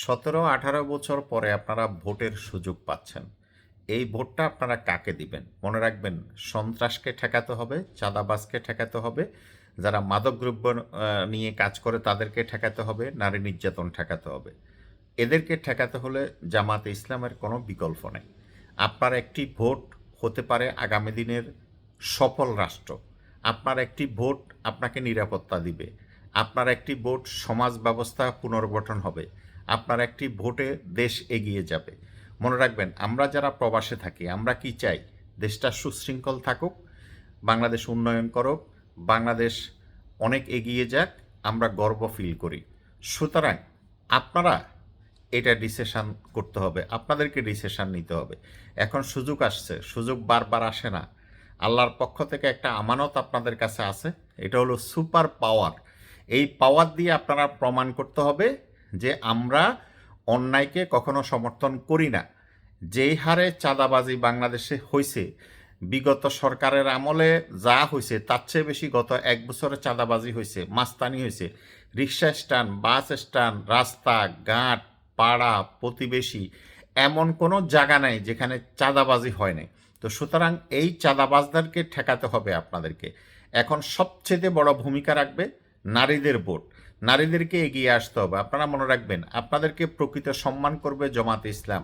17-18 বছর পরে আপনারা ভোটের সুযোগ পাচ্ছেন। এই ভোটটা আপনারা কাকে দিবেন? মনে রাখবেন, সন্ত্রাসকে ঠেকাতে হবে, চাঁদাবাজকে ঠেকাতে হবে, যারা মাদকদ্রব্য নিয়ে কাজ করে তাদেরকে ঠেকাতে হবে, নারী নির্যাতন ঠেকাতে হবে। এদেরকে ঠেকাতে হলে জামাতে ইসলামের কোনো বিকল্প নেই। আপনার একটি ভোট হতে পারে আগামী দিনের সফল রাষ্ট্র। আপনার একটি ভোট আপনাকে নিরাপত্তা দিবে। আপনার একটি ভোট সমাজ ব্যবস্থা পুনর্গঠন হবে। আপনার একটি ভোটে দেশ এগিয়ে যাবে। মনে রাখবেন, আমরা যারা প্রবাসে থাকি আমরা কি চাই? দেশটা সুশৃঙ্খল থাকুক, বাংলাদেশ উন্নয়ন করুক, বাংলাদেশ অনেক এগিয়ে যাক, আমরা গর্ব ফিল করি। সুতরাং আপনারা এটা ডিসিশন করতে হবে, আপনাদেরকে ডিসিশন নিতে হবে। এখন সুযোগ আসছে, সুযোগ বারবার আসে না। আল্লাহর পক্ষ থেকে একটা আমানত আপনাদের কাছে আছে, এটা হলো সুপার পাওয়ার। এই পাওয়ার দিয়ে আপনারা প্রমাণ করতে হবে যে আমরা অন্যায়কে কখনো সমর্থন করি না। যেই হারে চাঁদাবাজি বাংলাদেশে হয়েছে, বিগত সরকারের আমলে যা হয়েছে তার চেয়ে বেশি গত 1 বছরে চাঁদাবাজি হয়েছে, মাস্তানি হয়েছে। রিক্সা স্ট্যান্ড, বাস স্ট্যান্ড, রাস্তা ঘাট, পাড়া প্রতিবেশী, এমন কোনো জায়গা নাই যেখানে চাঁদাবাজি হয় নাই। তো সুতরাং এই চাঁদাবাজদেরকে ঠেকাতে হবে আপনাদেরকে। এখন সবচেয়ে বড় ভূমিকা রাখবে নারীদের ভোট। নারীদেরকে এগিয়ে আসতে হবে। আপনারা মনে রাখবেন, আপনাদেরকে প্রকৃত সম্মান করবে জামাতে ইসলাম।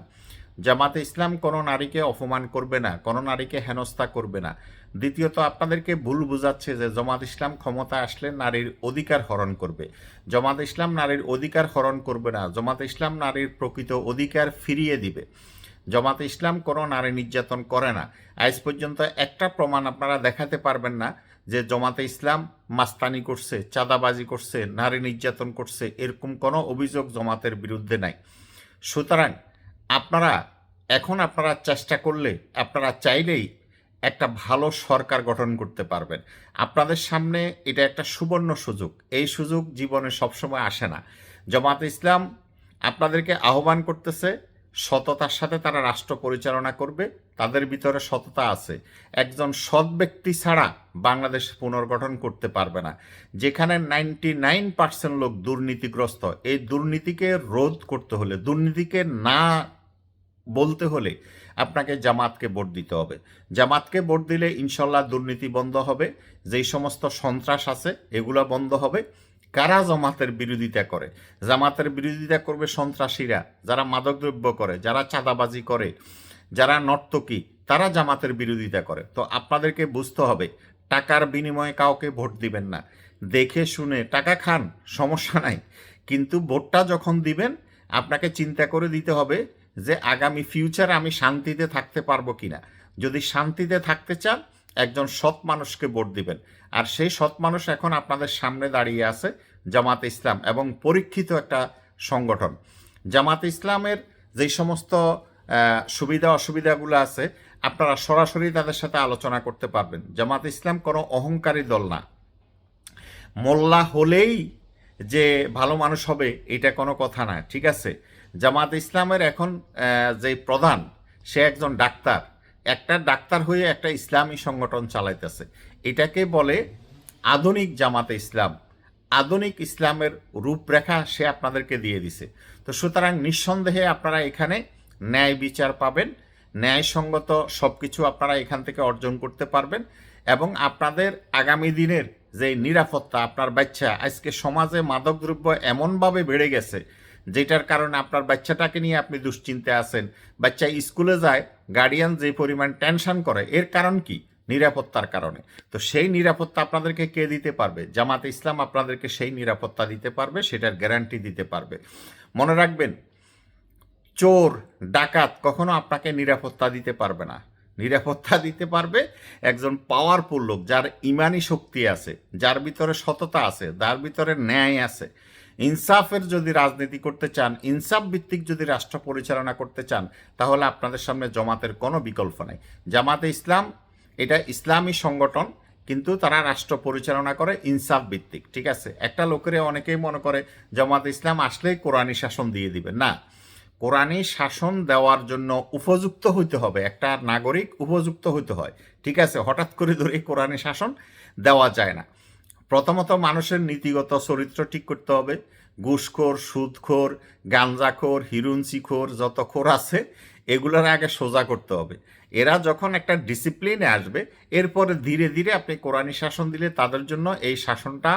জামাতে ইসলাম কোনো নারীকে অপমান করবে না, কোনো নারীকে হেনস্থা করবে না। দ্বিতীয়ত, আপনাদেরকে ভুল বুঝাচ্ছে যে জামাত ইসলাম ক্ষমতা আসলে নারীর অধিকার হরণ করবে। জামাত ইসলাম নারীর অধিকার হরণ করবে না, জামাত ইসলাম নারীর প্রকৃত অধিকার ফিরিয়ে দিবে। জামাতে ইসলাম কোনো নারী নির্যাতন করে না। আজ পর্যন্ত একটা প্রমাণ আপনারা দেখাতে পারবেন না যে জামাতে ইসলাম মাস্তানি করছে, চাঁদাবাজি করছে, নারী নির্যাতন করছে, এরকম কোনো অভিযোগ জামাতের বিরুদ্ধে নাই। সুতরাং আপনারা চেষ্টা করলে, আপনারা চাইলেই একটা ভালো সরকার গঠন করতে পারবেন। আপনাদের সামনে এটা একটা সুবর্ণ সুযোগ। এই সুযোগ জীবনে সবসময় আসে না। জামাতে ইসলাম আপনাদেরকে আহ্বান করতেছে, সততার সাথে তারা রাষ্ট্র পরিচালনা করবে। তাদের ভিতরে সততা আছে। একজন সৎ ব্যক্তি ছাড়া বাংলাদেশ পুনর্গঠন করতে পারবে না। যেখানে 99% লোক দুর্নীতিগ্রস্ত, এই দুর্নীতিকে রোধ করতে হলে, দুর্নীতিকে না বলতে হলে আপনাকে জামাতকে ভোট দিতে হবে। জামাতকে ভোট দিলে ইনশাল্লাহ দুর্নীতি বন্ধ হবে। যেই সমস্ত সন্ত্রাস আছে এগুলো বন্ধ হবে। কারা জামাতের বিরোধিতা করে? জামাতের বিরোধিতা করবে সন্ত্রাসীরা, যারা মাদকদ্রব্য করে, যারা চাঁদাবাজি করে, যারা নর্তকী, তারা জামাতের বিরোধিতা করে। তো আপনাদেরকে বুঝতে হবে, টাকার বিনিময়ে কাউকে ভোট দিবেন না। দেখে শুনে টাকা খান, সমস্যা নাই, কিন্তু ভোটটা যখন দিবেন আপনাকে চিন্তা করে দিতে হবে যে আগামী ফিউচারে আমি শান্তিতে থাকতে পারবো কিনা। যদি শান্তিতে থাকতে চান, একজন সৎ মানুষকে ভোট দিবেন। আর সেই সৎ মানুষ এখন আপনাদের সামনে দাঁড়িয়ে আছে, জামাতে ইসলাম, এবং পরীক্ষিত একটা সংগঠন। জামাতে ইসলামের যেই সমস্ত সুবিধা অসুবিধাগুলো আছে আপনারা সরাসরি তাদের সাথে আলোচনা করতে পারবেন। জামাতে ইসলাম কোনো অহংকারী দল না। মোল্লা হলেই যে ভালো মানুষ হবে এটা কোনো কথা না, ঠিক আছে? জামাত ইসলামের এখন যে প্রধান, সে একজন ডাক্তার। একটা ডাক্তার হয়ে একটা ইসলামী সংগঠন চালাইতেছে। এটাকে বলে আধুনিক জামাতে ইসলাম। আধুনিক ইসলামের রূপরেখা সে আপনাদেরকে দিয়ে দিছে। তো সুতরাং নিঃসন্দেহে আপনারা এখানে ন্যায় বিচার পাবেন, ন্যায়সঙ্গত সব কিছু আপনারা এখান থেকে অর্জন করতে পারবেন। এবং আপনাদের আগামী দিনের যে নিরাপত্তা, আপনার বাচ্চা, আজকে সমাজে মাদকদ্রব্য এমনভাবে বেড়ে গেছে যেটার কারণে আপনার বাচ্চাটাকে নিয়ে আপনি দুশ্চিন্তে আছেন। বাচ্চা স্কুলে যায়, গার্ডিয়ান যে পরিমাণ টেনশন করে, এর কারণ কি? নিরাপত্তার কারণে। তো সেই নিরাপত্তা আপনাদেরকে কে দিতে পারবে? জামাতে ইসলাম আপনাদেরকে সেই নিরাপত্তা দিতে পারবে, সেটার গ্যারান্টি দিতে পারবে। মনে রাখবেন, চোর ডাকাত কখনো আপনাকে নিরাপত্তা দিতে পারবে না। নিরাপত্তা দিতে পারবে একজন পাওয়ারফুল লোক, যার ইমানি শক্তি আছে, যার ভিতরে সততা আছে, যার ভিতরে ন্যায় আছে। ইনসাফের যদি রাজনীতি করতে চান, ইনসাফ ভিত্তিক যদি রাষ্ট্র পরিচালনা করতে চান, তাহলে আপনাদের সামনে জামাতের কোনো বিকল্প নাই। জামাতে ইসলাম এটা ইসলামী সংগঠন, কিন্তু তারা রাষ্ট্র পরিচালনা করে ইনসাফ ভিত্তিক, ঠিক আছে? একটা লোকের অনেকেই মনে করে জামাতে ইসলাম আসলেই কোরআনী শাসন দিয়ে দিবে। না, কোরআনী শাসন দেওয়ার জন্য উপযুক্ত হইতে হবে, একটা নাগরিক উপযুক্ত হইতে হয়, ঠিক আছে? হঠাৎ করে ধরে কোরআনী শাসন দেওয়া যায় না। প্রথমত মানুষের নীতিগত চরিত্র ঠিক করতে হবে, ঘুষখোর, সুদখোর, গাঞ্জাখোর, হিরুঞ্চিখোর যত খোর আছে এগুলোর আগে সোজা করতে হবে। এরা যখন একটা ডিসিপ্লিনে আসবে, এরপরে ধীরে ধীরে আপনি কোরআনী শাসন দিলে তাদের জন্য এই শাসনটা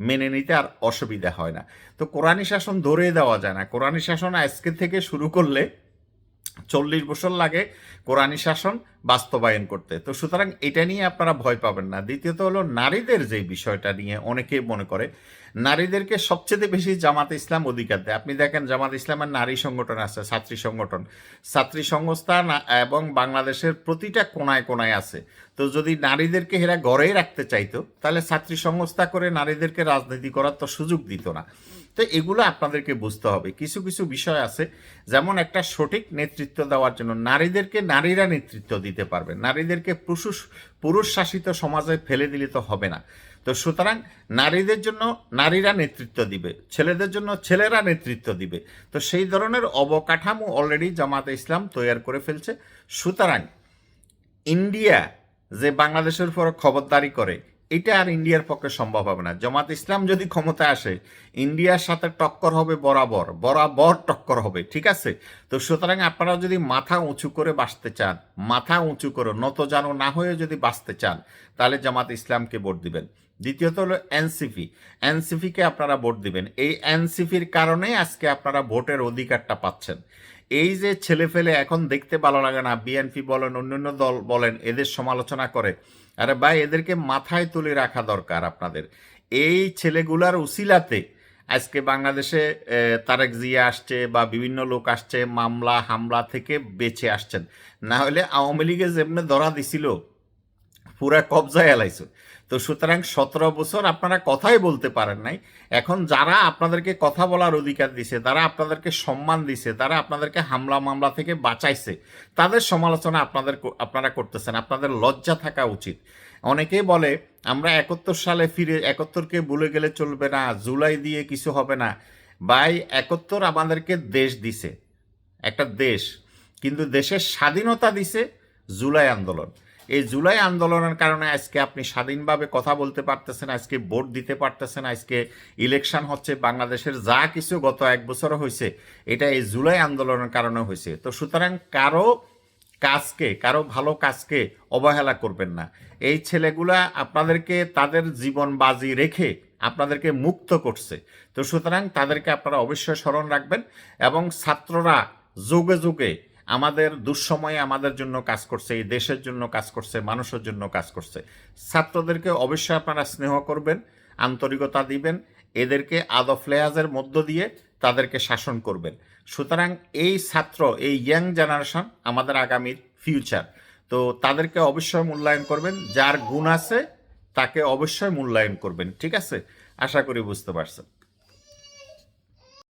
মেনে নিতে আর অসুবিধা হয় না। তো কোরআনী শাসন ধরে দেওয়া যায় না। কোরআনী শাসন আজকে থেকে শুরু করলে 40 বছর লাগে কোরআনী শাসন বাস্তবায়ন করতে। তো সুতরাং এটা নিয়ে আপনারা ভয় পাবেন না। দ্বিতীয়ত হলো নারীদের যে বিষয়টা নিয়ে অনেকেই মনে করে নারীদেরকে সবচেয়ে বেশি জামাত ইসলাম অধিকার দেয়। আপনি দেখেন জামাত ইসলামের নারী সংগঠন আছে, ছাত্রী সংগঠন, ছাত্রী সংস্থা এবং বাংলাদেশের প্রতিটা কোনায় কোনায় আছে। তো যদি নারীদেরকে এরা ঘরেই রাখতে চাইতো তাহলে ছাত্রী সংস্থা করে নারীদেরকে রাজনীতি করার তো সুযোগ দিত না। তো এগুলো আপনাদেরকে বুঝতে হবে। কিছু কিছু বিষয় আছে, যেমন একটা সঠিক নেতৃত্ব দেওয়ার জন্য নারীদেরকে নারীরা নেতৃত্ব দিতে পারবে। নারীদেরকে পুরুষ শাসিত সমাজে ফেলে দিলে তো হবে না। তো সুতরাং নারীদের জন্য নারীরা নেতৃত্ব দিবে, ছেলেদের জন্য ছেলেরা নেতৃত্ব দিবে। তো সেই ধরনের অবকাঠামো অলরেডি জামাতে ইসলাম তৈরি করে ফেলছে। সুতরাং ইন্ডিয়া যে বাংলাদেশের উপর খবরদারি করে, এটা আর ইন্ডিয়ার পক্ষে সম্ভব হবে না। জামাত ইসলাম যদি ক্ষমতায় আসে, ইন্ডিয়ার সাথে টক্কর হবে, বরাবর বরাবর টক্কর হবে, ঠিক আছে? তো সুতরাং আপনারা যদি মাথা উঁচু করে বাঁচতে চান, মাথা উঁচু করে নত জানো না হয়ে যদি বাঁচতে চান, তাহলে জামাত ইসলামকে ভোট দিবেন। দ্বিতীয়ত হলো এনসিপিকে আপনারা ভোট দিবেন। এই এনসিপির কারণে আজকে আপনারা ভোটের অধিকারটা পাচ্ছেন। এই যে ছেলেফেলে এখন দেখতে ভালো লাগে না, বিএনপি বলেন, অন্যান্য দল বলেন, এদের সমালোচনা করে। আরে ভাই, এদেরকে মাথায় তুলে রাখা দরকার আপনাদের। এই ছেলেগুলার উসিলাতে আজকে বাংলাদেশে তারেক জিয়া আসছে বা বিভিন্ন লোক আসছে, মামলা হামলা থেকে বেঁচে আসছেন। না হলে আওয়ামী লীগে যেমনি ধরা দিছিল, পুরা কবজায় এলাইছে। তো সুতরাং 17 বছর আপনারা কথাই বলতে পারেন নাই। এখন যারা আপনাদেরকে কথা বলার অধিকার দিছে, যারা আপনাদেরকে সম্মান দিছে, যারা আপনাদেরকে হামলা মামলা থেকে বাঁচাইছে, তাদের সমালোচনা আপনারা করতেছেন। আপনাদের লজ্জা থাকা উচিত। অনেকেই বলে আমরা 71 সালে ফিরে 71কে ভুলে গেলে চলবে না, জুলাই দিয়ে কিছু হবে না। ভাই, 71 আমাদেরকে দেশ দিছে, একটা দেশ, কিন্তু দেশের স্বাধীনতা দিছে জুলাই আন্দোলন। এই জুলাই আন্দোলনের কারণে আজকে আপনি স্বাধীনভাবে কথা বলতে পারতেছেন, আজকে ভোট দিতে পারতেছেন, আজকে ইলেকশন হচ্ছে। বাংলাদেশের যা কিছু গত 1 বছর হয়েছে, এটা এই জুলাই আন্দোলনের কারণে হয়েছে। তো সুতরাং কারো ভালো কাজকে অবহেলা করবেন না। এই ছেলেগুলা আপনাদেরকে তাদের জীবন বাজি রেখে আপনাদেরকে মুক্ত করছে। তো সুতরাং তাদেরকে আপনারা অবশ্যই স্মরণ রাখবেন। এবং ছাত্ররা যুগে যুগে আমাদের দুঃসময়ে আমাদের জন্য কাজ করছে, এই দেশের জন্য কাজ করছে, মানুষের জন্য কাজ করছে। ছাত্রদেরকে অবশ্যই আপনারা স্নেহ করবেন, আন্তরিকতা দিবেন, এদেরকে আদব লেহাজের মধ্য দিয়ে তাদেরকে শাসন করবেন। সুতরাং এই ছাত্র, এই ইয়াং জেনারেশন আমাদের আগামীর ফিউচার। তো তাদেরকে অবশ্যই মূল্যায়ন করবেন, যার গুণ আছে তাকে অবশ্যই মূল্যায়ন করবেন, ঠিক আছে? আশা করি বুঝতে পারছেন।